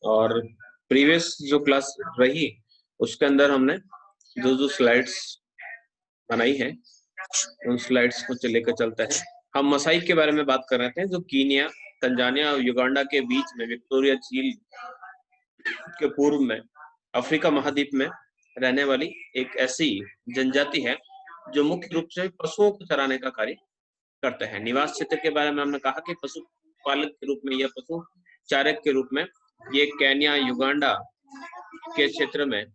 और प्रीवियस जो क्लास रही उसके अंदर हमने जो स्लाइड्स बनाई है उन स्लाइड्स को लेकर चलते हैं। हम मसाई के बारे में बात कर रहे थे जो कीनिया, तंजानिया और युगांडा के बीच में विक्टोरिया झील के पूर्व में अफ्रीका महाद्वीप में रहने वाली एक ऐसी जनजाति है जो मुख्य रूप से पशुओं को चराने का कार्य करते हैं। निवास क्षेत्र के बारे में हमने कहा कि पशु पालक के रूप में या पशु चारक के रूप में ये केन्या, युगांडा के क्षेत्र में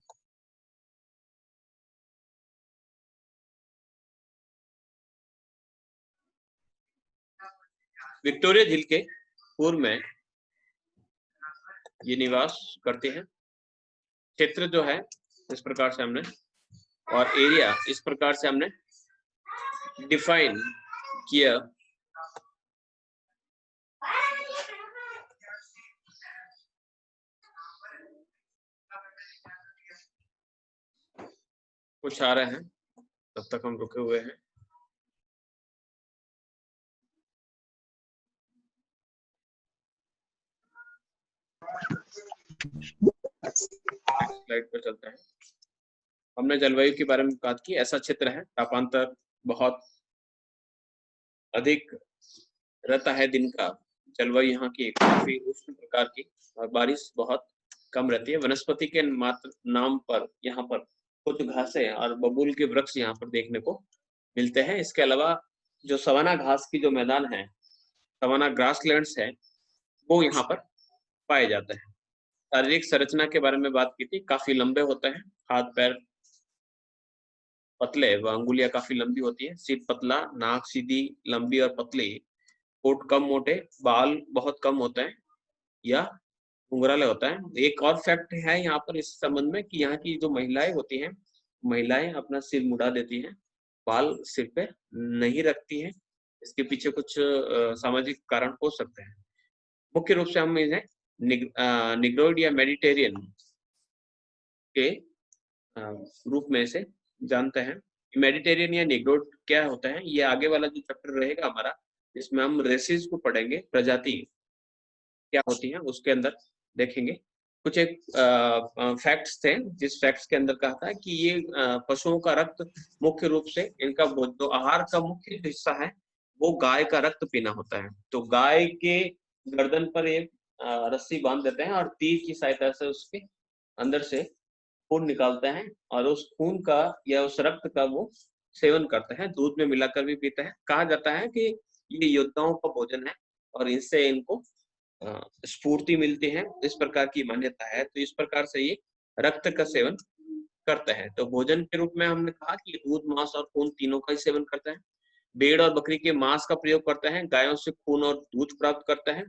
विक्टोरिया झील के पूर्व में ये निवास करते हैं। क्षेत्र जो है इस प्रकार से हमने और एरिया इस प्रकार से हमने डिफाइन किया। कुछ आ रहे हैं तब तक हम रुके हुए हैं। स्लाइड पर चलते हैं। हमने जलवायु के बारे में बात की। ऐसा क्षेत्र है तापांतर बहुत अधिक रहता है दिन का। जलवायु यहाँ की काफी उष्ण प्रकार की और बारिश बहुत कम रहती है। वनस्पति के मात्र नाम पर यहाँ पर कुछ घासें और बबूल के वृक्ष यहाँ पर देखने को मिलते हैं। इसके अलावा जो सवाना घास की जो मैदान है, सवाना ग्रासलैंड्स है, वो यहाँ पर पाए जाते हैं। शारीरिक संरचना के बारे में बात की थी। काफी लंबे होते हैं, हाथ पैर पतले व अंगुलियां काफी लंबी होती है। सिर पतला, नाक सीधी, लंबी और पतली, होठ कम मोटे, बाल बहुत कम होते हैं या घुंघराले होता है। एक और फैक्ट है यहाँ पर इस संबंध में कि यहाँ की जो महिलाएं होती हैं, महिलाएं अपना सिर मुड़ा देती हैं, बाल सिर पे नहीं रखती हैं। इसके पीछे कुछ सामाजिक कारण हो सकते हैं। मुख्य रूप से हम इन्हें निग्रोइड या मेडिटेरियन के रूप में से जानते हैं। मेडिटेरियन या निग्रोइड क्या होता है, ये आगे वाला जो चैप्टर रहेगा हमारा, जिसमें हम रेसिस को पढ़ेंगे, प्रजाति क्या होती है, उसके अंदर देखेंगे। कुछ एक फैक्ट्स थे जिस फैक्ट्स के अंदर कहा था कि ये पशुओं का रक्त मुख्य रूप से इनका जो आहार का मुख्य हिस्सा है वो गाय का रक्त पीना होता है। तो गाय के गर्दन पर एक रस्सी बांध देते हैं और तीर की सहायता से उसके अंदर से खून निकालते हैं और उस खून का या उस रक्त का वो सेवन करते हैं, दूध में मिलाकर भी पीते हैं। कहा जाता है कि ये योद्धाओं का भोजन है और इससे इनको स्फूर्ति मिलती है, इस प्रकार की मान्यता है। तो इस प्रकार से ये रक्त का सेवन करते हैं। तो भोजन के रूप में हमने कहा कि दूध, मांस और खून तीनों का ही सेवन करते हैं। भेड़ और बकरी के मांस का प्रयोग करते हैं, गायों से खून और दूध प्राप्त करते हैं।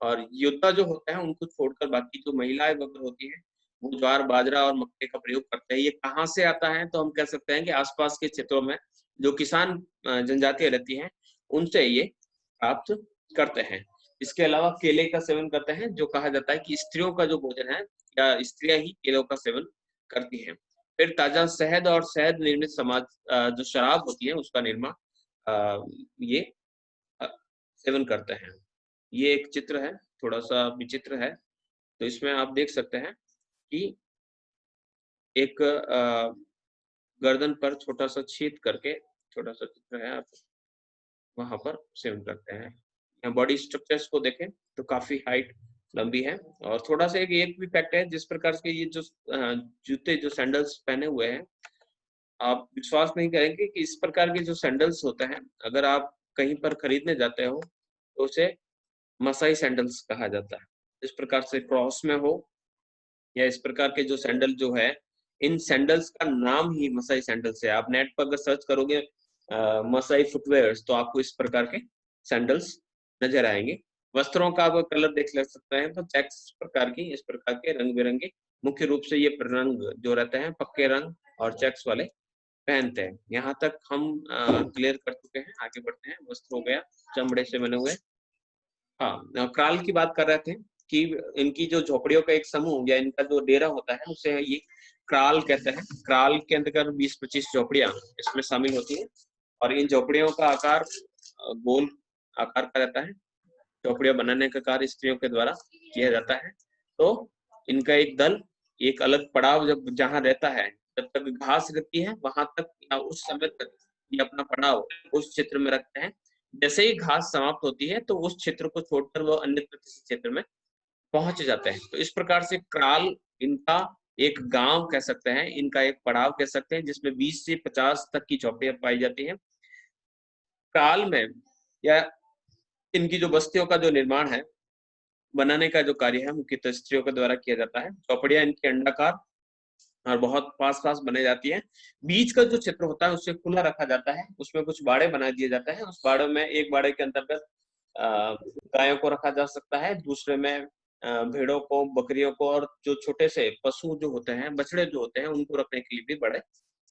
और योद्धा जो होते हैं उनको छोड़कर बाकी जो महिलाएं वगैरह होती हैं वो ज्वार, बाजरा और मक्के का प्रयोग करते हैं। ये कहाँ से आता है, तो हम कह सकते हैं कि आसपास के क्षेत्रों में जो किसान जनजातियां रहती हैं उनसे ये प्राप्त करते हैं। इसके अलावा केले का सेवन करते हैं, जो कहा जाता है कि स्त्रियों का जो भोजन है या स्त्रियां ही केलों का सेवन करती हैं। फिर ताजा शहद और शहद निर्मित समाज जो शराब होती है उसका निर्माण ये सेवन करते हैं। ये एक चित्र है, थोड़ा सा विचित्र है। तो इसमें आप देख सकते हैं कि एक गर्दन पर छोटा सा छेद करके छोटा सा चित्र है, आप वहां पर सेवन करते हैं। बॉडी स्ट्रक्चर्स को देखें तो काफी हाइट लंबी है। और थोड़ा सा एक भी फैक्ट है, जिस प्रकार के ये जो जूते जो सैंडल्स पहने हुए हैं, आप विश्वास नहीं करेंगे कि इस प्रकार के जो सैंडल्स होते हैं अगर आप कहीं पर खरीदने जाते हो तो उसे मसाई सैंडल्स कहा जाता है। इस प्रकार से क्रॉस में हो या इस प्रकार के जो सैंडल जो है, इन सैंडल्स का नाम ही मसाई सैंडल्स है। आप नेट पर अगर सर्च करोगे मसाई फुटवेयर्स तो आपको इस प्रकार के सैंडल्स नजर आएंगे। वस्त्रों का आप कलर देख ले सकते हैं तो चेक्स प्रकार की, इस प्रकार के रंग बिरंगे, मुख्य रूप से ये रंग जो रहते हैं पक्के रंग और चेक्स वाले पहनते हैं। यहाँ तक हम क्लियर कर चुके हैं, आगे बढ़ते हैं। वस्त्र हो गया चमड़े से बने हुए। हाँ, क्राल की बात कर रहे थे कि इनकी जो झोपड़ियों का एक समूह या इनका जो डेरा होता है उसे ये क्राल कहते हैं। क्राल के अंतर्गत 20-25 झोपड़ियां इसमें शामिल होती हैं और इन झोपड़ियों का आकार गोल आकार का रहता है। झोपड़ियां बनाने का कार्य स्त्रियों के द्वारा किया जाता है। तो इनका एक दल एक अलग पड़ाव जब जहाँ रहता है, जब तक घास रहती है वहां तक या उस समय तक ये अपना पड़ाव उस क्षेत्र में रखते हैं। जैसे ही घास समाप्त होती है तो उस क्षेत्र को छोड़कर वो अन्य किसी क्षेत्र में पहुंच जाते हैं। तो इस प्रकार से क्राल इनका एक गांव कह सकते हैं, इनका एक पड़ाव कह सकते हैं, जिसमें 20 से 50 तक की झोपड़ियां पाई जाती हैं। क्राल में या इनकी जो बस्तियों का जो निर्माण है, बनाने का जो कार्य है, मुख्यतः स्त्रियों के द्वारा किया जाता है। झोपड़ियां इनकी अंडाकार और बहुत पास पास बने जाती है। बीच का जो क्षेत्र होता है उसे खुला रखा जाता है, उसमें कुछ बाड़े बना दिए जाते हैं। उस बाड़े में एक बाड़े के अंतर्गत गायों को रखा जा सकता है, दूसरे में भेड़ों को, बकरियों को, और जो छोटे से पशु जो होते हैं, बछड़े जो होते हैं, उनको रखने के लिए भी बड़े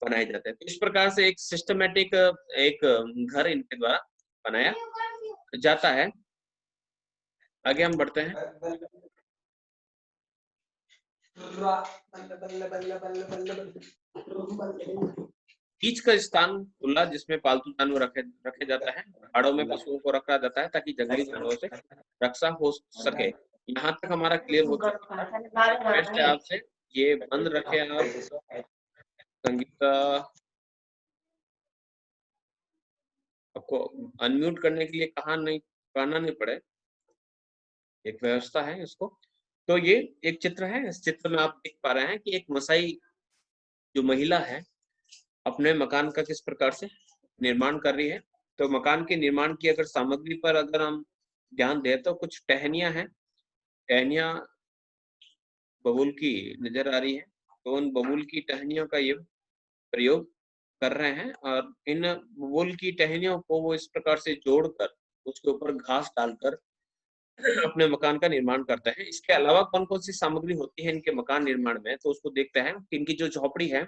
बनाए जाते हैं। तो इस प्रकार से एक सिस्टमेटिक एक घर इनके द्वारा बनाया जाता है। आगे हम बढ़ते हैं। बीच का स्थान खुला जिसमें पालतू जानवर रखे जाता है। बाड़ों में पशुओं को रखा जाता है ताकि जंगली जानवरों से रक्षा हो सके। यहाँ तक हमारा क्लियर हो चुका है। फिर से आपसे ये बंद रखे आप संगीता, आपको अनम्यूट करने के लिए कहना नहीं पड़े, एक व्यवस्था है इसको। तो ये एक चित्र है, इस चित्र में आप देख पा रहे हैं कि एक मसाई जो महिला है अपने मकान का किस प्रकार से निर्माण कर रही है। तो मकान के निर्माण की अगर सामग्री पर अगर हम ध्यान दें तो कुछ टहनियां हैं, टहनियां बबूल की नजर आ रही है। तो उन बबूल की टहनियों का ये प्रयोग कर रहे हैं और इन बबूल की टहनियों को वो इस प्रकार से जोड़कर उसके ऊपर घास डालकर अपने मकान का निर्माण करते हैं। इसके अलावा कौन कौन सी सामग्री होती है इनके मकान निर्माण में, तो उसको देखते हैं कि इनकी जो झोपड़ी है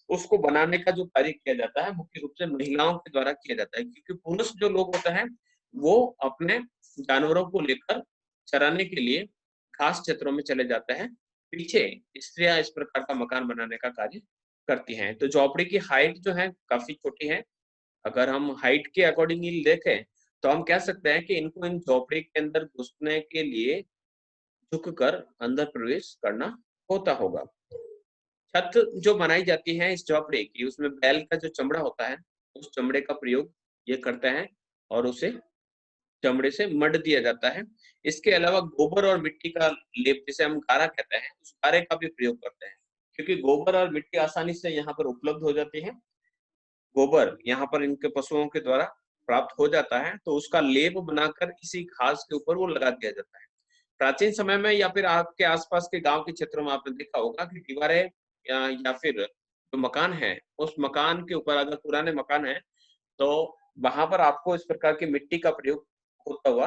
उसको बनाने का जो कार्य किया जाता है मुख्य रूप से महिलाओं के द्वारा किया जाता है, क्योंकि पुरुष जो लोग होते हैं वो अपने जानवरों को लेकर चराने के लिए खास क्षेत्रों में चले जाते हैं। पीछे स्त्रियां इस प्रकार का मकान बनाने का कार्य करती हैं। तो झोपड़ी की हाइट जो है काफी छोटी है। अगर हम हाइट के अकॉर्डिंगली देखें तो हम कह सकते हैं कि इनको इन झोपड़ी के अंदर घुसने के लिए झुककर अंदर प्रवेश करना होता होगा। छत जो बनाई जाती है इस झोपड़ी की, उसमें बैल का जो चमड़ा होता है उस चमड़े का प्रयोग ये करते हैं और उसे चमड़े से मढ़ दिया जाता है। इसके अलावा गोबर और मिट्टी का लेप, जिसे हम गारा कहते हैं, उस गारे का भी प्रयोग करते हैं, क्योंकि गोबर और मिट्टी आसानी से यहाँ पर उपलब्ध हो जाती है। गोबर यहाँ पर इनके पशुओं के द्वारा प्राप्त हो जाता है, तो उसका लेप बनाकर इसी घास के ऊपर वो लगा दिया जाता है। प्राचीन समय में या फिर आपके आसपास के गांव के क्षेत्रों में आपने देखा होगा कि दीवारें या फिर जो मकान है उस मकान के ऊपर, अगर पुराने मकान है तो वहां पर आपको इस प्रकार की मिट्टी का प्रयोग होता हुआ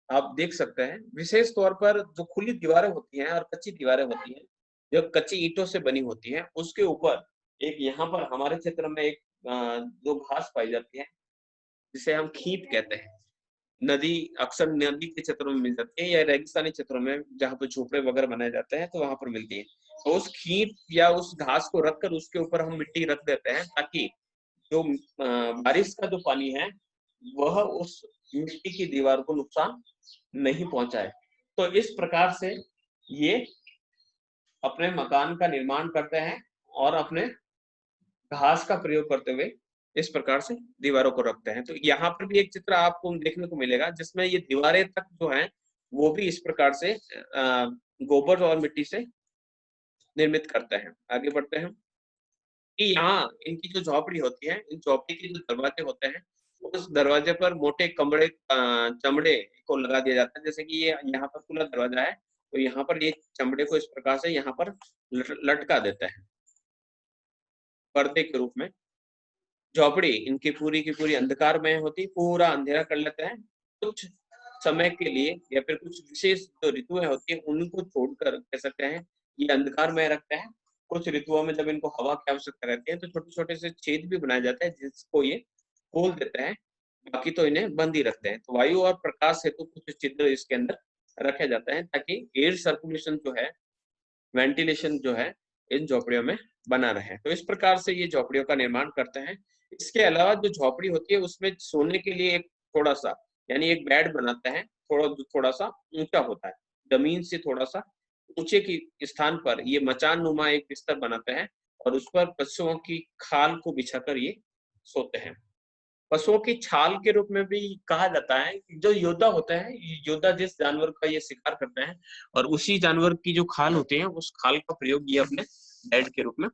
आप देख सकते हैं। विशेष तौर पर जो खुली दीवारें होती हैं और कच्ची दीवारें होती हैं, जो कच्ची ईंटों से बनी होती हैं, उसके ऊपर एक यहाँ पर हमारे क्षेत्र में एक जो घास पाई जाती है जिसे हम खीप कहते हैं। नदी अक्सर नदी के क्षेत्रों में मिल जाती है या रेगिस्तानी क्षेत्रों में जहाँ पे झोपड़े वगैरह बनाए जाते हैं तो वहां पर मिलती है। तो उस खीप या उस घास को रखकर उसके ऊपर हम मिट्टी रख देते हैं ताकि जो बारिश का जो पानी है वह उस मिट्टी की दीवार को नुकसान नहीं पहुंचाए। तो इस प्रकार से ये अपने मकान का निर्माण करते हैं और अपने घास का प्रयोग करते हुए इस प्रकार से दीवारों को रखते हैं। तो यहाँ पर भी एक चित्र आपको देखने को मिलेगा जिसमें ये दीवारें तक जो है वो भी इस प्रकार से गोबर और मिट्टी से निर्मित करते हैं। आगे बढ़ते हैं कि यहाँ इनकी जो झोपड़ी होती है, इन झोपड़ी के जो दरवाजे होते हैं उस दरवाजे पर मोटे चमड़े को लगा दिया जाता है। जैसे कि ये यहाँ पर खुला दरवाजा है तो यहाँ पर ये चमड़े को इस प्रकार से यहाँ पर लटका देते हैं पर्दे के रूप में। झोपड़ी इनकी पूरी की पूरी अंधकार में होती, पूरा अंधेरा कर लेते हैं। कुछ समय के लिए या फिर कुछ विशेष जो ऋतुएं होती है उनको छोड़कर कह सकते हैं ये अंधकार में रखते हैं। कुछ ऋतुओं में जब इनको हवा की आवश्यकता रहती है तो छोटे छोटे से छेद भी बनाए जाते हैं जिसको ये खोल देते हैं, बाकी तो इन्हें बंद ही रखते हैं। तो वायु और प्रकाश हेतु कुछ छिद्र इसके अंदर रखे जाते हैं ताकि एयर सर्कुलेशन जो है, वेंटिलेशन जो है इन झोपड़ियों में बना रहे। तो इस प्रकार से ये झोपड़ियों का निर्माण करते हैं। इसके अलावा जो झोपड़ी होती है उसमें सोने के लिए एक थोड़ा सा यानी एक बेड बनाते हैं, थोड़ा सा ऊंचा होता है, जमीन से थोड़ा सा ऊंचे की स्थान पर ये मचान नुमा एक बिस्तर बनाते हैं और उस पर पशुओं की खाल को बिछाकर ये सोते हैं। पशुओं की छाल के रूप में भी कहा जाता है कि जो योद्धा होता है, योद्धा जिस जानवर का ये शिकार करते हैं और उसी जानवर की जो खाल होती है, उस खाल का प्रयोग ये अपने बेड के रूप में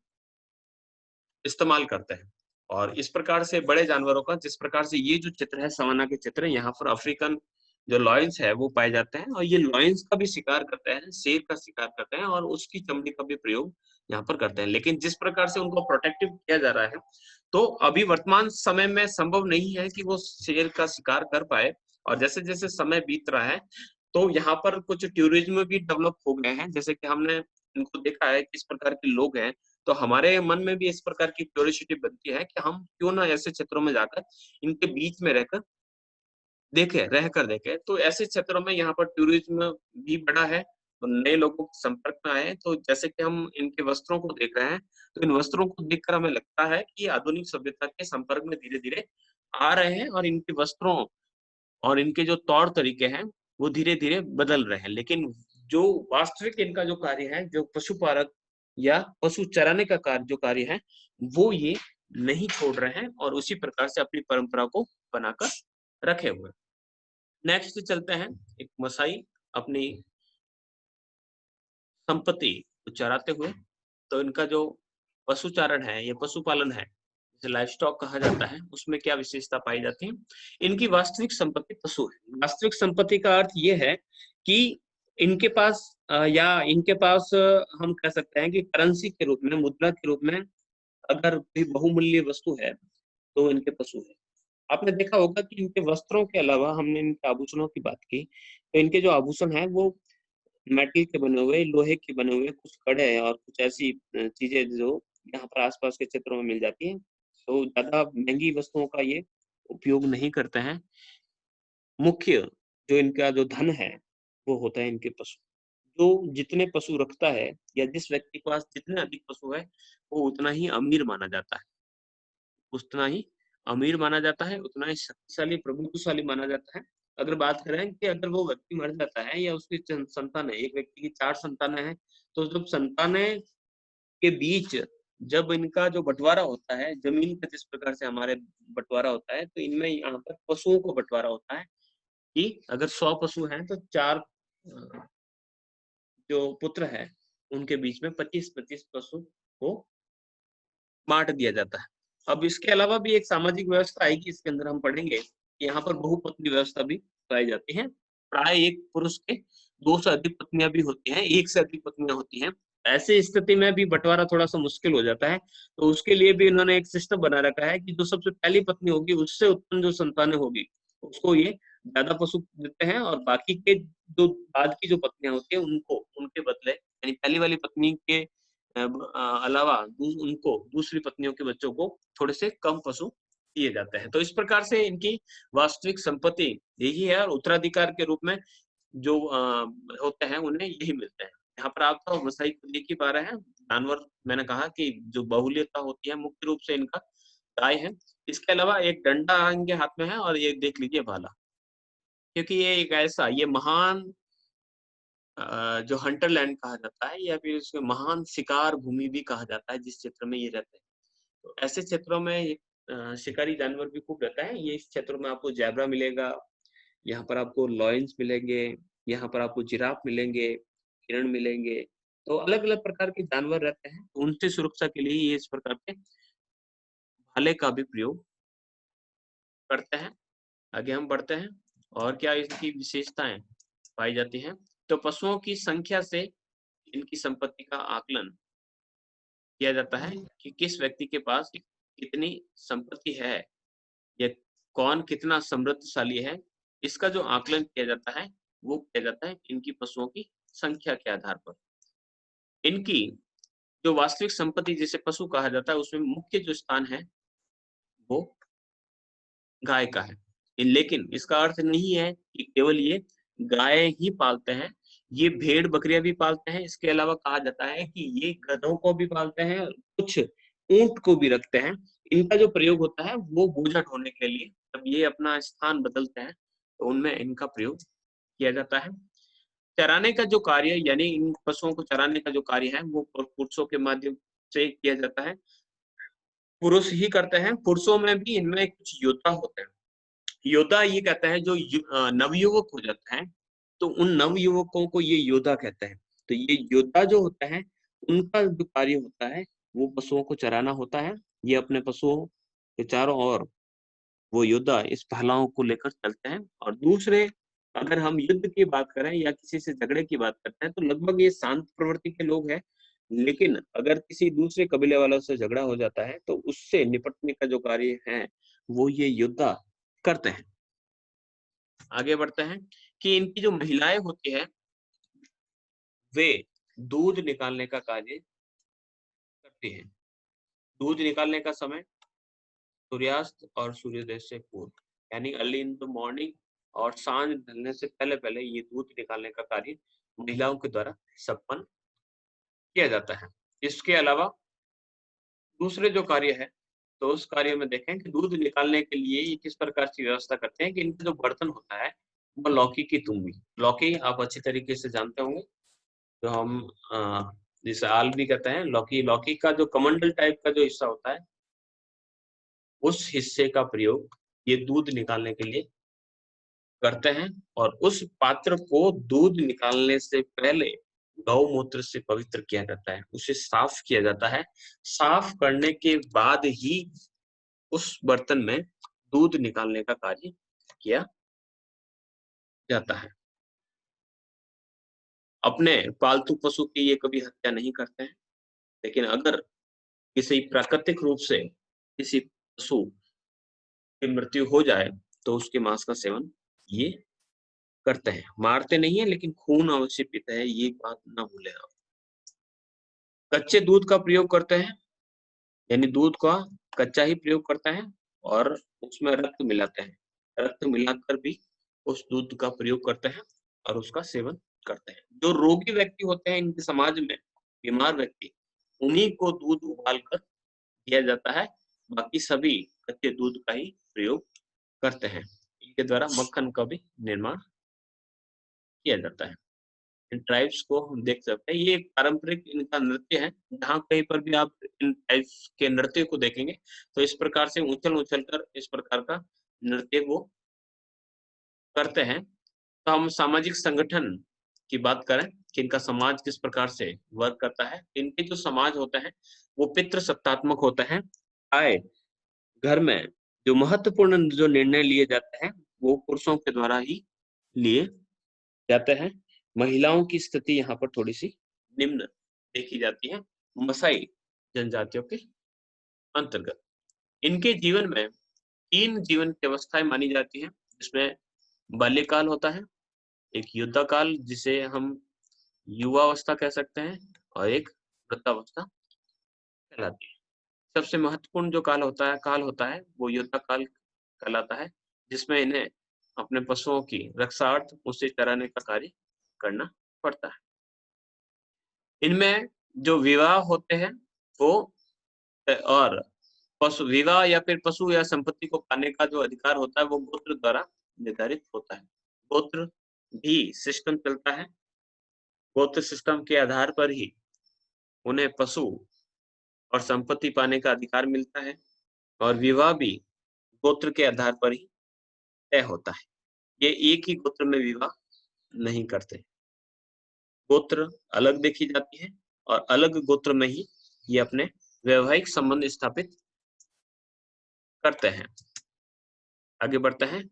इस्तेमाल करते हैं। और इस प्रकार से बड़े जानवरों का, जिस प्रकार से ये जो चित्र है सवाना के चित्र, यहाँ पर अफ्रीकन जो लॉयंस है वो पाए जाते हैं और ये लॉयंस का भी शिकार करते हैं, शेर का शिकार करते हैं और उसकी चमड़ी का भी प्रयोग यहाँ पर करते हैं। लेकिन जिस प्रकार से उनको प्रोटेक्टिव किया जा रहा है, तो अभी वर्तमान समय में संभव नहीं है कि वो शेर का शिकार कर पाए। और जैसे जैसे समय बीत रहा है, तो यहाँ पर कुछ टूरिज्म भी डेवलप हो गए हैं। जैसे कि हमने इनको देखा है किस प्रकार के लोग हैं, तो हमारे मन में भी इस प्रकार की क्यूरियोसिटी बनती है कि हम क्यों ना ऐसे क्षेत्रों में जाकर इनके बीच में रहकर देखें। तो ऐसे क्षेत्रों में यहाँ पर टूरिज्म भी बढ़ा है और नए लोगों के संपर्क में आए हैं। तो जैसे कि हम इनके वस्त्रों को देख रहे हैं, तो इन वस्त्रों को देखकर हमें लगता है कि आधुनिक सभ्यता के संपर्क में धीरे-धीरे आ रहे हैं और इनके वस्त्रों और इनके जो तौर तरीके हैं, वो धीरे-धीरे बदल रहे हैं। लेकिन जो वास्तविक इनका जो कार्य है, जो पशुपालक या पशु चराने का जो कार्य है, वो ये नहीं छोड़ रहे हैं और उसी प्रकार से अपनी परंपरा को बनाकर रखे हुए हैं। नेक्स्ट चलते हैं, एक मसाई अपनी संपत्ति को चराते हुए। तो इनका जो पशुचारण है, ये पशुपालन है, जिसे लाइवस्टॉक कहा जाता है, उसमें क्या विशेषता पाई जाती है? इनकी वास्तविक संपत्ति पशु है। वास्तविक संपत्ति का अर्थ ये है कि इनके पास या इनके पास हम कह सकते हैं कि करेंसी के रूप में, मुद्रा के रूप में अगर कोई बहुमूल्य वस्तु है, तो इनके पशु है। आपने देखा होगा कि इनके वस्त्रों के अलावा हमने इनके आभूषणों की बात की, तो इनके जो आभूषण हैं वो मेटल के बने हुए, लोहे के बने हुए, कुछ कड़े और कुछ ऐसी चीजें जो यहाँ पर आसपास के क्षेत्रों में मिल जाती हैं। तो ज़्यादा महँगी वस्तुओं का ये उपयोग नहीं करते हैं। मुख्य जो इनका जो धन है, वो होता है इनके पशु। जो जितने पशु रखता है या जिस व्यक्ति के पास जितने अधिक पशु है, वो उतना ही अमीर माना जाता है। उतना ही अमीर माना जाता है, उतना ही शक्तिशाली, प्रभुत्वशाली माना जाता है। अगर बात करें कि अगर वो व्यक्ति मर जाता है या उसकी संतानें, एक व्यक्ति की 4 संतानें हैं, तो जब संतानें के बीच जब इनका जो बँटवारा होता है, ज़मीन का जिस प्रकार से हमारे बँटवारा होता है, तो इनमें यहाँ पर पशुओं को बँटवारा होता है कि अगर 100 पशु हैं, तो 4 जो पुत्र हैं, उनके बीच में 25-25 पशु को बाँट दिया जाता है। अब इसके अलावा भी एक सामाजिक व्यवस्था आएगी, इसके अंदर हम पढ़ेंगे कि यहाँ पर बहुपत्नी व्यवस्था भी पाई जाती है। प्राय एक पुरुष के 2 से अधिक पत्नियाँ भी होती हैं, 1 से अधिक पत्नियाँ होती हैं। ऐसी स्थिति में भी बँटवारा थोड़ा-सा मुश्किल हो जाता है, तो उसके लिए भी इन्होंने एक सिस्टम बना रखा है कि जो सबसे पहली पत्नी होगी, उससे उत्पन्न जो संतानें होगी, उसको ये ज़्यादा पशु देते हैं और बाकी के जो बाद की जो पत्नियाँ होती हैं, उनको उनके बदले यानी पहली वाली पत्नी के अलावा उनको दूसरी पत्नियों के बच्चों को थोड़े से कम पशु दिए जाते हैं। तो इस प्रकार से इनकी वास्तविक संपत्ति यही है और उत्तराधिकार के रूप में जो होते हैं उन्हें यही मिलते हैं। यहाँ पर आप तो वसाई को देख ही पा रहे हैं। जानवर मैंने कहा कि जो बहुल्यता होती है मुख्य रूप से इनका गाय है। इसके अलावा एक डंडा इनके हाथ में है और ये देख लीजिए भाला। क्योंकि ये एक ऐसा ये महान जो हंटरलैंड कहा जाता है या फिर उसे महान शिकार भूमि भी कहा जाता है जिस क्षेत्र में ये रहते हैं। तो ऐसे क्षेत्रों में शिकारी जानवर भी खूब रहता है। ये इस क्षेत्रों में आपको ज़ेब्रा मिलेगा, यहाँ पर आपको लॉयंस मिलेंगे, यहाँ पर आपको जिराफ मिलेंगे, हिरण मिलेंगे। तो अलग-अलग प्रकार के जानवर रहते हैं। तो उनसे सुरक्षा के लिए ये इस प्रकार के भाले का भी प्रयोग करते हैं। आगे हम बढ़ते हैं और क्या इसकी विशेषताएँ पाई जाती हैं। तो पशुओं की संख्या से इनकी संपत्ति का आकलन किया जाता है कि किस व्यक्ति के पास कितनी संपत्ति है या कौन कितना समृद्धशाली है। इसका जो आकलन किया जाता है, वो किया जाता है इनकी पशुओं की संख्या के आधार पर। इनकी जो वास्तविक संपत्ति जिसे पशु कहा जाता है, उसमें मुख्य जो स्थान है, वो गाय का है। लेकिन इसका अर्थ नहीं है कि केवल ये गाय ही पालते हैं, ये भेड़-बकरियाँ भी पालते हैं। इसके अलावा कहा जाता है कि ये गधों को भी पालते हैं, कुछ ऊँट को भी रखते हैं। इनका जो प्रयोग होता है वो बोझा ढोने के लिए, जब ये अपना स्थान बदलते हैं, तो उनमें इनका प्रयोग किया जाता है। चराने का जो कार्य, यानी इन पशुओं को चराने का जो कार्य है वो पुरुषों के माध्यम से किया जाता है, पुरुष ही करते हैं। पुरुषों में भी इनमें कुछ योद्धा होते हैं। योद्धा ये कहते हैं जो नवयुवक हो जाते हैं, तो उन नवयुवकों को ये योद्धा कहते हैं। तो ये योद्धा जो होता है, उनका जो कार्य होता है वो पशुओं को चराना होता है। ये अपने पशुओं के चारों ओर वो योद्धा इस पहलाओं को लेकर चलते हैं। और दूसरे, अगर हम युद्ध की बात करें या किसी से झगड़े की बात करते हैं, तो लगभग ये शांत प्रवृत्ति के लोग हैं। लेकिन अगर किसी दूसरे कबीले वालों से झगड़ा हो जाता है तो उससे निपटने का जो कार्य है वो ये योद्धा करते हैं। आगे बढ़ते हैं कि इनकी जो महिलाएं होती है वे दूध निकालने का कार्य करती हैं। दूध निकालने का समय सूर्यास्त और सूर्योदय से पूर्व, यानी अर्ली इन द मॉर्निंग, और सांझ ढलने से पहले पहले ये दूध निकालने का कार्य महिलाओं के द्वारा संपन्न किया जाता है। इसके अलावा दूसरे जो कार्य है, तो उस कार्य में देखें कि दूध निकालने के लिए ये किस प्रकार की व्यवस्था करते हैं कि इनका जो बर्तन होता है वो लौकी की तुम्बी, लौकी आप अच्छी तरीके से जानते होंगे, जो हम जिसे आल भी कहते हैं, लौकी, लौकी का जो कमंडल टाइप का जो हिस्सा होता है, उस हिस्से का प्रयोग ये दूध निकालने के लिए करते हैं। और उस पात्र को दूध निकालने से पहले गौमूत्र से पवित्र किया जाता है, उसे साफ किया जाता है। साफ करने के बाद ही उस बर्तन में दूध निकालने का कार्य किया जाता है। अपने पालतू पशु की ये कभी हत्या नहीं करते हैं, लेकिन अगर किसी प्राकृतिक रूप से किसी पशु की मृत्यु हो जाए तो उसके मांस का सेवन ये करते हैं। मारते नहीं है, लेकिन खून अवश्य पीते हैं, ये बात ना भूलें आप। कच्चे दूध का प्रयोग करते हैं, यानी दूध का कच्चा ही प्रयोग करते हैं और उसमें रक्त मिलाते हैं। रक्त मिलाकर भी उस दूध का प्रयोग करते हैं और उसका सेवन करते हैं। जो रोगी व्यक्ति होते हैं इनके समाज में, बीमार व्यक्ति, उन्हीं को दूध उबाल कर दिया जाता है। बाकी सभी कच्चे दूध का ही प्रयोग करते हैं। इनके द्वारा मक्खन का भी निर्माण किया जाता है। इन ट्राइब्स को हम देख सकते हैं, ये एक पारंपरिक इनका नृत्य है। जहाँ कहीं पर भी आप इन ट्राइब्स के नृत्य को देखेंगे तो इस प्रकार से उछल-उछल कर इस प्रकार का नृत्य वो करते हैं। तो हम सामाजिक संगठन की बात करें कि इनका समाज किस प्रकार से वर्क करता है। इनके जो समाज होते हैं वो पितृसत्तात्मक होते हैं। आए घर में जो महत्वपूर्ण जो निर्णय लिए जाते हैं वो पुरुषों के द्वारा ही लिए जाते हैं। महिलाओं की स्थिति यहाँ पर थोड़ी-सी निम्न देखी जाती है, मसाई जनजातियों के अंतर्गत। इनके जीवन में 3 जीवन की अवस्थाएँ मानी जाती हैं, जिसमें बाल्यकाल होता है, एक युद्ध काल जिसे हम युवावस्था कह सकते हैं, और एक वृद्धावस्था कहलाती है। सबसे महत्वपूर्ण जो काल होता है वो युद्ध काल कहलाता है, जिसमें इन्हें अपने पशुओं की रक्षार्थ उसे चराने का कार्य करना पड़ता है। इनमें जो विवाह होते हैं वो और पशु विवाह या फिर पशु या संपत्ति को पाने का जो अधिकार होता है वो गोत्र द्वारा निर्धारित होता है। गोत्र भी सिस्टम चलता है। गोत्र सिस्टम के आधार पर ही उन्हें पशु और संपत्ति पाने का अधिकार मिलता है, और विवाह भी गोत्र के आधार पर ही तय होता है। ये एक ही गोत्र में विवाह नहीं करते। गोत्र अलग देखी जाती है और अलग गोत्र में ही ये अपने वैवाहिक संबंध स्थापित करते हैं। आगे बढ़ते हैं।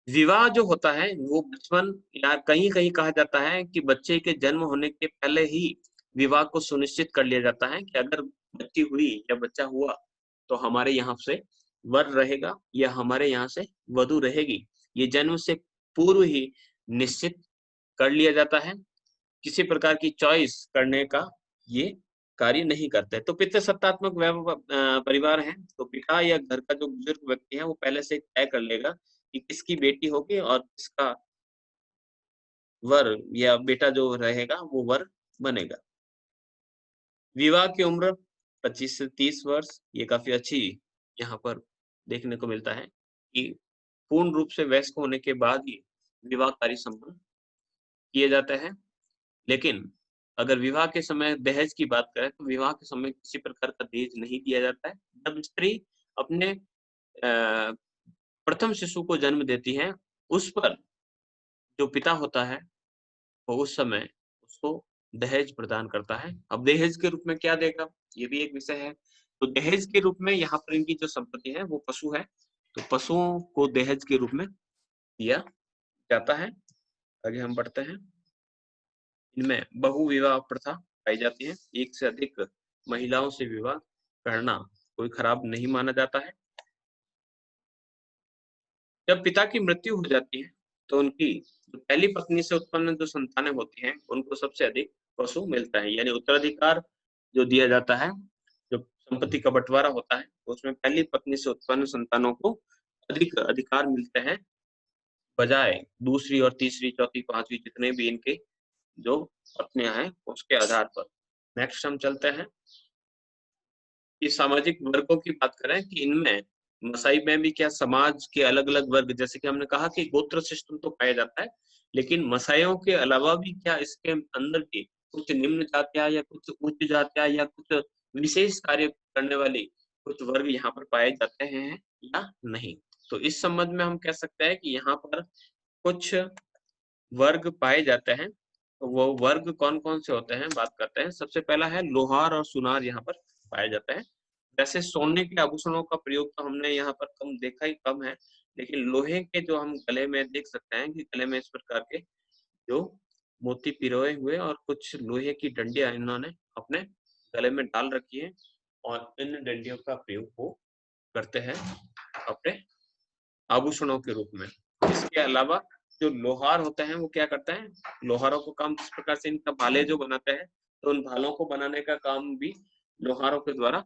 विवाह जो होता है वो बचपन या कहीं-कहीं कहा जाता है कि बच्चे के जन्म होने के पहले ही विवाह को सुनिश्चित कर लिया जाता है कि अगर बच्ची हुई या बच्चा हुआ तो हमारे यहाँ से वर रहेगा या हमारे यहाँ से वधू रहेगी। ये जन्म से पूर्व ही निश्चित कर लिया जाता है। किसी प्रकार की चॉइस करने का ये कार्य नहीं करते। तो पितृसत्तात्मक परिवार है, तो पिता या घर का जो बुजुर्ग व्यक्ति है वो पहले से तय कर लेगा कि किसकी बेटी होगी और किसका वर या बेटा जो रहेगा वो वर बनेगा। विवाह की उम्र 25 से 30 वर्ष, ये काफी अच्छी यहाँ पर देखने को मिलता है कि पूर्ण रूप से वयस्क होने के बाद ही विवाह कार्य संपन्न किए जाते हैं। लेकिन अगर विवाह के समय दहेज की बात करें तो विवाह के समय किसी प्रकार का दहेज नहीं दिया जाता है। जब स्त्री अपने प्रथम शिशु को जन्म देती है, उस पर जो पिता होता है वो उस समय उसको दहेज प्रदान करता है। अब दहेज के रूप में क्या देगा, ये भी एक विषय है। तो दहेज के रूप में यहाँ पर इनकी जो संपत्ति है वो पशु है, तो पशुओं को दहेज के रूप में दिया जाता है। आगे हम बढ़ते हैं। इनमें बहु विवाह प्रथा पाई जाती है। एक से अधिक महिलाओं से विवाह करना कोई खराब नहीं माना जाता है। जब पिता की मृत्यु हो जाती है तो उनकी जो पहली पत्नी से उत्पन्न जो संतानें होती हैं उनको सबसे अधिक पशु मिलता है, यानी उत्तराधिकार जो दिया जाता है, जो संपत्ति का बंटवारा होता है उसमें पहली पत्नी से उत्पन्न संतानों को अधिक अधिकार मिलते हैं, बजाय दूसरी और तीसरी चौथी पांचवी जितने भी इनके जो पत्नियां हैं उसके आधार पर। नेक्स्ट हम चलते हैं कि सामाजिक वर्गों की बात करें कि इनमें मसाई में भी क्या समाज के अलग अलग वर्ग, जैसे कि हमने कहा कि गोत्र सिस्टम तो पाया जाता है, लेकिन मसाइयों के अलावा भी क्या इसके अंदर की कुछ निम्न जातियां या कुछ उच्च जातियां या कुछ विशेष कार्य करने वाली कुछ वर्ग यहाँ पर पाए जाते हैं या नहीं। तो इस संबंध में हम कह सकते हैं कि यहाँ पर कुछ वर्ग पाए जाते हैं। तो वो वर्ग कौन कौन से होते हैं बात करते हैं। सबसे पहला है लोहार और सुनार यहाँ पर पाए जाते हैं। वैसे सोने के आभूषणों का प्रयोग तो हमने यहाँ पर कम देखा ही कम है, लेकिन लोहे के जो हम गले में देख सकते हैं कि गले में इस प्रकार के जो मोती पिरोए हुए और कुछ लोहे की डंडियां इन्होंने अपने गले में डाल रखी है और इन डंडियों का प्रयोग वो करते हैं अपने आभूषणों के रूप में। इसके अलावा जो लोहार होते हैं वो क्या करते हैं, लोहारों को काम किस प्रकार से इनका भाले जो बनाते हैं, तो उन भालों को बनाने का काम भी लोहारों के द्वारा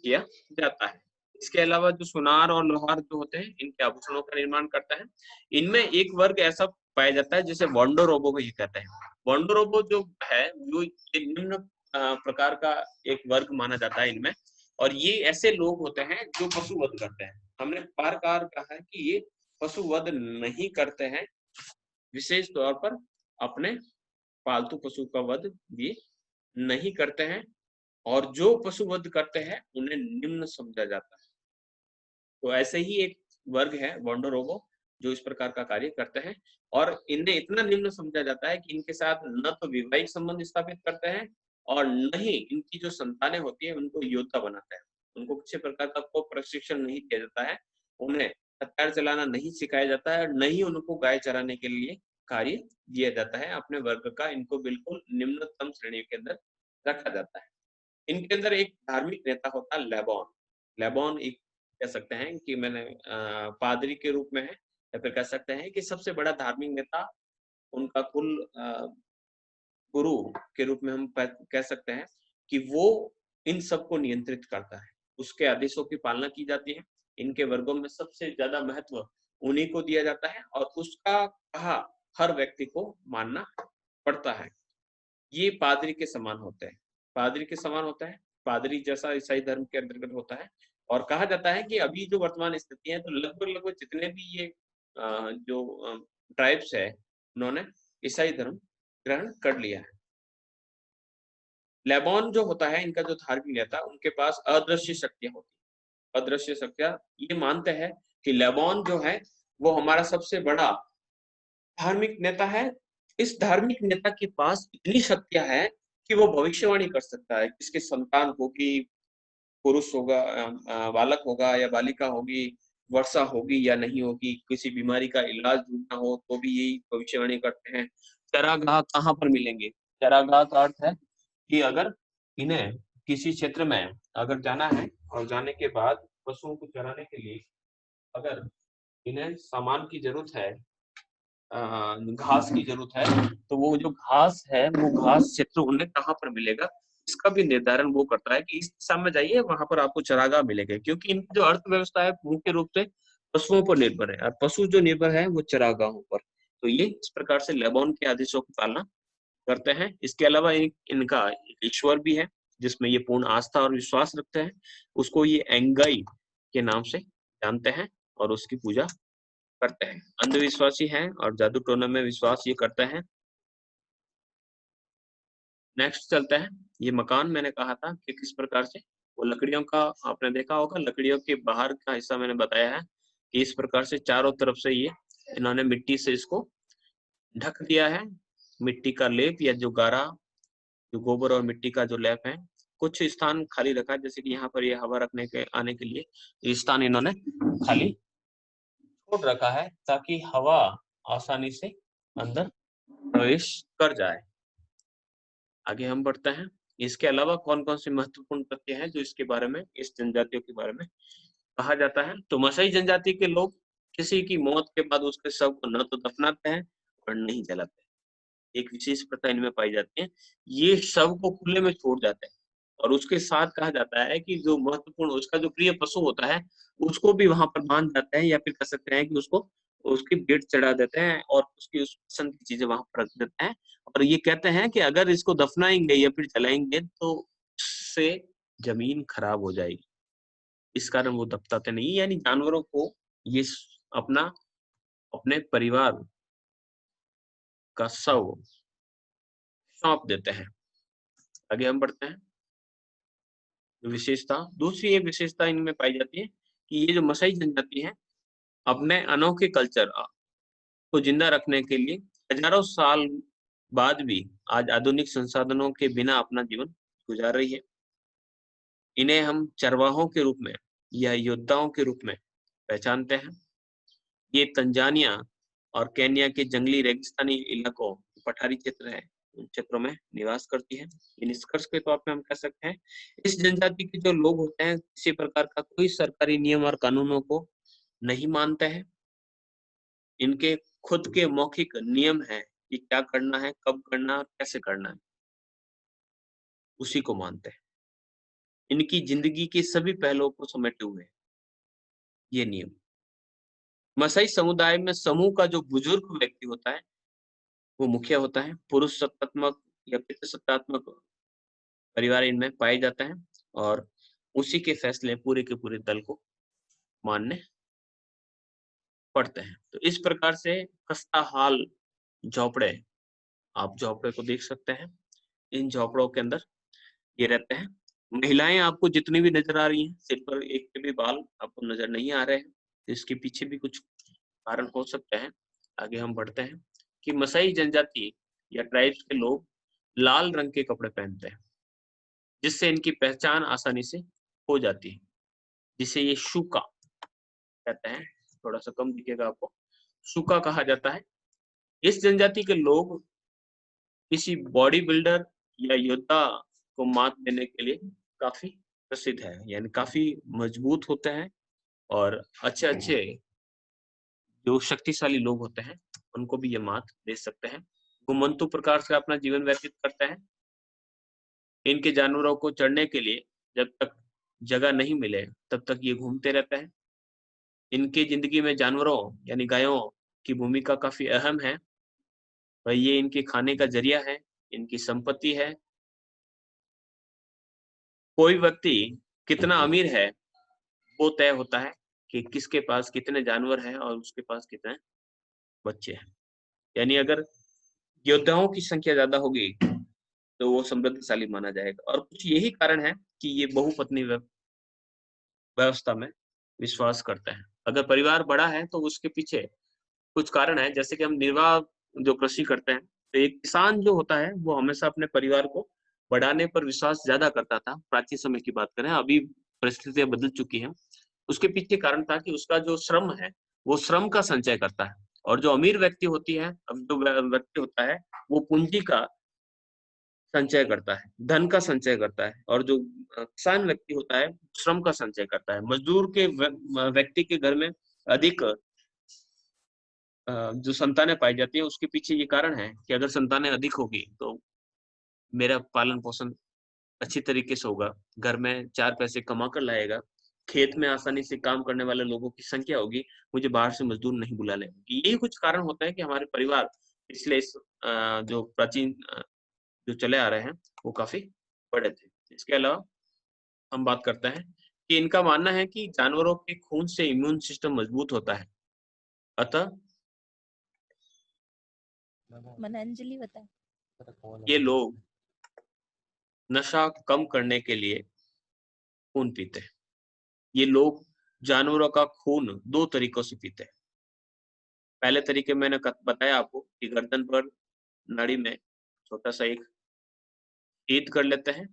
किया जाता है। इसके अलावा जो सुनार और लोहार जो होते हैं इनके आभूषणों का निर्माण करता है। इनमें एक वर्ग ऐसा पाया जाता है जिसे वॉन्डो रोबो को ये कहते हैं। वॉन्डो रोबो जो है वो एक निम्न प्रकार का एक वर्ग माना जाता है इनमें, और ये ऐसे लोग होते हैं जो पशु वध करते हैं। हमने बार बार कहा है कि ये पशु वध नहीं करते हैं, विशेष तौर पर अपने पालतू पशु का वध ये नहीं करते हैं, और जो पशु वध करते हैं उन्हें निम्न समझा जाता है। तो ऐसे ही एक वर्ग है वॉन्डो रोबो जो इस प्रकार का कार्य करते हैं, और इन्हें इतना निम्न समझा जाता है कि इनके साथ न तो वैवाहिक संबंध स्थापित करते हैं और न ही इनकी जो संतानें होती है उनको योद्धा बनाते हैं। उनको किसी प्रकार का कोई प्रशिक्षण नहीं दिया जाता है, उन्हें हथियार चलाना नहीं सिखाया जाता है, न ही उनको गाय चराने के लिए कार्य दिया जाता है। अपने वर्ग का इनको बिल्कुल निम्नतम श्रेणी के अंदर रखा जाता है। इनके अंदर एक धार्मिक नेता होता है लेबॉन। लेबॉन एक कह सकते हैं कि मैंने पादरी के रूप में है, या फिर कह सकते हैं कि सबसे बड़ा धार्मिक नेता उनका कुल गुरु के रूप में हम कह सकते हैं कि वो इन सबको नियंत्रित करता है। उसके आदेशों की पालना की जाती है। इनके वर्गों में सबसे ज्यादा महत्व उन्हीं को दिया जाता है और उसका कहा हर व्यक्ति को मानना पड़ता है। ये पादरी के समान होते हैं। पादरी के समान होता है, पादरी जैसा ईसाई धर्म के अंतर्गत होता है। और कहा जाता है कि अभी जो वर्तमान स्थिति है तो लगभग लगभग जितने भी ये जो ट्राइब्स है उन्होंने ईसाई धर्म ग्रहण कर लिया है। लेबॉन जो होता है इनका जो धार्मिक नेता, उनके पास अदृश्य शक्तियां होती है। अदृश्य शक्तियां, ये मानते हैं कि लेबॉन जो है वो हमारा सबसे बड़ा धार्मिक नेता है। इस धार्मिक नेता के पास इतनी शक्तियां हैं कि वो भविष्यवाणी कर सकता है किसकी संतान होगी, पुरुष होगा, बालक होगा या बालिका होगी, वर्षा होगी या नहीं होगी, किसी बीमारी का इलाज ढूंढना हो तो भी यही भविष्यवाणी करते हैं। चरागाह कहाँ पर मिलेंगे, चरागाह का अर्थ है कि अगर इन्हें किसी क्षेत्र में अगर जाना है और जाने के बाद पशुओं को चराने के लिए अगर इन्हें सामान की जरूरत है, घास की जरूरत है, तो वो जो घास है वो घास क्षेत्र उन्हें कहाँ पर मिलेगा इसका भी निर्धारण वो करता है कि इस दिशा में जाइए, वहां पर आपको चरागाह मिलेगा। क्योंकि इनकी जो अर्थव्यवस्था है मुख्य रूप से पशुओं पर निर्भर है, और पशु जो निर्भर है वो चरागाहों पर। तो ये इस प्रकार से लेबॉन के आदेशों की पालना करते हैं। इसके अलावा इनका ईश्वर भी है जिसमें ये पूर्ण आस्था और विश्वास रखते हैं। उसको ये एंगाई के नाम से जानते हैं और उसकी पूजा करते हैं। अंधविश्वासी हैं और जादू टोना में विश्वास ये करते हैं। नेक्स्ट चलता है, ये मकान मैंने कहा था कि किस प्रकार से वो लकड़ियों का, आपने देखा होगा लकड़ियों के बाहर का हिस्सा मैंने बताया है कि इस प्रकार से चारों तरफ से ये इन्होंने मिट्टी से इसको ढक दिया है, मिट्टी का लेप या जो गारा, जो गोबर और मिट्टी का जो लेप है। कुछ स्थान खाली रखा है, जैसे कि यहाँ पर ये हवा रखने के आने के लिए ये स्थान इन्होंने खाली छोड़ रखा है ताकि हवा आसानी से अंदर प्रवेश कर जाए। आगे हम बढ़ते हैं। इसके अलावा कौन कौन सी महत्वपूर्ण तथ्य हैं जो इसके बारे में, इस जनजातियों के बारे में कहा जाता है। तो मसाई जनजाति के लोग किसी की मौत के बाद उसके शव को न तो दफनाते हैं और नहीं जलाते। एक विशेष प्रथा इनमें पाई जाती है, ये शव को खुले में छोड़ जाते हैं और उसके साथ कहा जाता है कि जो महत्वपूर्ण उसका जो प्रिय पशु होता है उसको भी वहां पर बांध जाते हैं, या फिर कह सकते हैं कि उसको उसकी भेंट चढ़ा देते हैं और उसकी उस पसंद की चीजें वहां पर रख देते हैं। और ये कहते हैं कि अगर इसको दफनाएंगे या फिर जलाएंगे तो उससे जमीन खराब हो जाएगी, इस कारण वो दफनाते नहीं, यानी जानवरों को ये अपना अपने परिवार का शव सौंप देते हैं। आगे हम बढ़ते हैं। विशेषता, दूसरी एक विशेषता इनमें पाई जाती है कि ये जो मसाई जनजाति है अपने अनोखे कल्चर को जिंदा रखने के लिए हजारों साल बाद भी आज आधुनिक संसाधनों के बिना अपना जीवन गुजार रही है। इन्हें हम चरवाहों के रूप में या योद्धाओं के रूप में पहचानते हैं। ये तंजानिया और केन्या के जंगली रेगिस्तानी इलाकों, पठारी क्षेत्र है, उन क्षेत्रों में निवास करती है। निष्कर्ष के तौर पे हम कह सकते हैं इस जनजाति के जो लोग होते हैं किसी प्रकार का कोई सरकारी नियम और कानूनों को नहीं मानते हैं। इनके खुद के मौखिक नियम है कि क्या करना है, कब करना है और कैसे करना है, उसी को मानते हैं। इनकी जिंदगी के सभी पहलुओं को समेटे हुए ये नियम। मसाई समुदाय में समूह का जो बुजुर्ग व्यक्ति होता है वो मुखिया होता है। पुरुष सत्तात्मक या पितृसत्तात्मक परिवार इनमें पाए जाते हैं और उसी के फैसले पूरे के पूरे दल को मानने पड़ते हैं। तो इस प्रकार से खस्ता हाल झोपड़े, आप झोपड़े को देख सकते हैं। इन झोपड़ों के अंदर ये रहते हैं। महिलाएं आपको जितनी भी नजर आ रही हैं, सिर पर एक के भी बाल आपको नजर नहीं आ रहे हैं, इसके पीछे भी कुछ कारण हो सकते हैं। आगे हम बढ़ते हैं कि मसाई जनजाति या ट्राइब्स के लोग लाल रंग के कपड़े पहनते हैं जिससे इनकी पहचान आसानी से हो जाती है, जिसे ये शुका कहते हैं। थोड़ा सा कम दिखेगा आपको, शुका कहा जाता है। इस जनजाति के लोग किसी बॉडी बिल्डर या योद्धा को मात देने के लिए काफी प्रसिद्ध है, यानी काफी मजबूत होते हैं और अच्छे अच्छे जो शक्तिशाली लोग होते हैं उनको भी ये मात दे सकते हैं। घुमंतु प्रकार से अपना जीवन व्यतीत करते हैं। इनके जानवरों को चढ़ने के लिए जब तक जगह नहीं मिले तब तक ये घूमते रहते हैं। इनकी जिंदगी में जानवरों यानी गायों की भूमिका काफी अहम है और ये इनके खाने का जरिया है, इनकी संपत्ति है। कोई व्यक्ति कितना अमीर है वो तय होता है कि किसके पास कितने जानवर हैं और उसके पास कितने बच्चे हैं। यानी अगर योद्धाओं की संख्या ज्यादा होगी तो वो समृद्धशाली माना जाएगा। और कुछ यही कारण है कि ये बहुपत्नी व्यवस्था में विश्वास करते हैं। अगर परिवार बड़ा है तो उसके पीछे कुछ कारण है, जैसे कि हम निर्वाह जो कृषि करते हैं तो एक किसान जो होता है वो हमेशा अपने परिवार को बढ़ाने पर विश्वास ज्यादा करता था। प्राचीन समय की बात करें, अभी परिस्थितियां बदल चुकी हैं। उसके पीछे कारण था कि उसका जो श्रम है वो श्रम का संचय करता है। और जो अमीर व्यक्ति होती है, अब जो व्यक्ति होता है वो पूंजी का संचय करता है, धन का संचय करता है। और जो किसान व्यक्ति होता है श्रम का संचय करता है। मजदूर के व्यक्ति के घर में अधिक जो संतानें पाई जाती है उसके पीछे ये कारण है कि अगर संतानें अधिक होगी तो मेरा पालन पोषण अच्छी तरीके से होगा, घर में 4 पैसे कमा कर लाएगा, खेत में आसानी से काम करने वाले लोगों की संख्या होगी, मुझे बाहर से मजदूर नहीं बुलाने होंगे। यही कुछ कारण होता है कि हमारे परिवार पिछले जो प्राचीन जो चले आ रहे हैं वो काफी बड़े थे। इसके अलावा हम बात करते हैं कि इनका मानना है कि जानवरों के खून से इम्यून सिस्टम मजबूत होता है। अतः मनंजलि बता ये लोग नशा कम करने के लिए खून पीते हैं। ये लोग जानवरों का खून 2 तरीकों से पीते हैं। पहले तरीके मैंने बताया आपको कि गर्दन पर नाड़ी में छोटा-सा एक छेद कर लेते हैं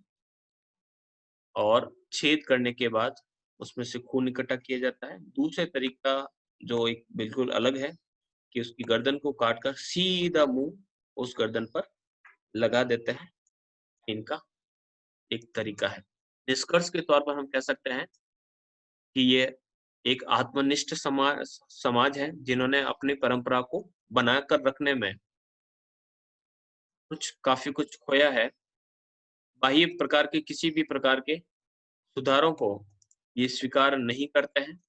और छेद करने के बाद उसमें से खून इकट्ठा किया जाता है। दूसरे तरीका जो एक बिल्कुल अलग है कि उसकी गर्दन को काटकर सीधा मुँह उस गर्दन पर लगा देते हैं। इनका एक तरीका है। निष्कर्ष के तौर पर हम कह सकते हैं कि ये एक आत्मनिष्ठ समाज है, जिन्होंने अपनी परंपरा को बनाकर रखने में काफ़ी कुछ खोया है। बाह्य प्रकार के किसी भी प्रकार के सुधारों को ये स्वीकार नहीं करते हैं।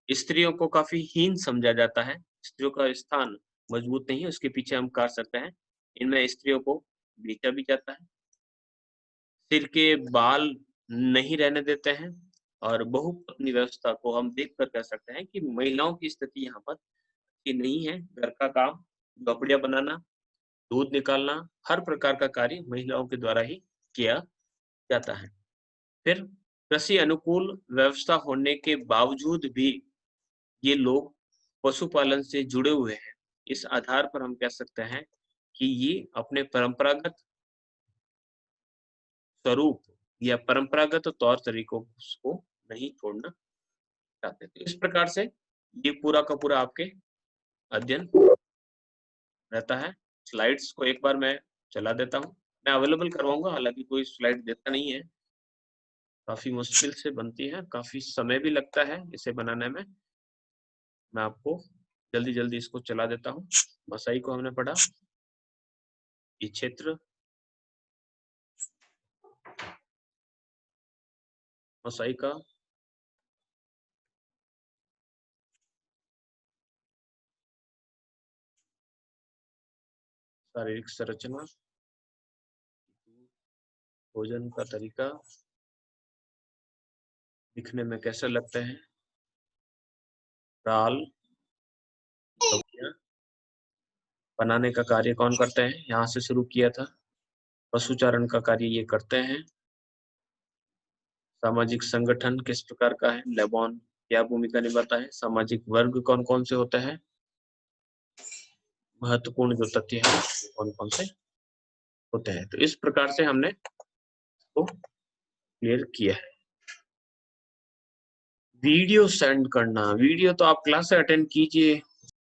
स्त्रियों को काफ़ी हीन समझा जाता है। स्त्रियों का स्थान मजबूत नहीं है, उसके पीछे हम कह सकते हैं। इनमें स्त्रियों को बेचा भी जाता है। सिर के बाल नहीं रहने देते हैं और बहुपत्नी व्यवस्था को हम देखकर कह सकते हैं कि महिलाओं की स्थिति यहाँ पर अच्छी नहीं है। घर का काम, झोपड़ियाँ बनाना, दूध निकालना, हर प्रकार का कार्य महिलाओं के द्वारा ही किया जाता है। फिर कृषि अनुकूल व्यवस्था होने के बावजूद भी ये लोग पशुपालन से जुड़े हुए हैं। इस आधार पर हम कह सकते हैं कि ये अपने परंपरागत स्वरूप या परंपरागत तौर तरीकों को नहीं छोड़ना चाहते। तो इस प्रकार से ये पूरा का पूरा आपके अध्ययन रहता है। स्लाइड्स को एक बार मैं चला देता हूँ। मैं अवेलेबल करवाऊँगा, हालाँकि कोई स्लाइड देता नहीं है। काफ़ी मुश्किल से बनती है, काफ़ी समय भी लगता है इसे बनाने में। मैं आपको जल्दी-जल्दी इसको चला देता हूँ। बसाई को हमने पढ़ा, ये क्षेत्र, बसाई का शारीरिक संरचना, भोजन का तरीका, दिखने में कैसे लगते हैं, दाल, सब्जियाँ, बनाने का कार्य कौन करते हैं, यहाँ से शुरू किया था। पशुचारण का कार्य ये करते हैं। सामाजिक संगठन किस प्रकार का है, ले बोन क्या भूमिका निभाता है, सामाजिक वर्ग कौन-कौन से होते हैं, महत्वपूर्ण जो तथ्य हैं, कौन-कौन से होते हैं। तो इस प्रकार से हमने इसको क्लियर किया है। वीडियो सेंड करना, वीडियो तो आप क्लास से अटेंड कीजिए।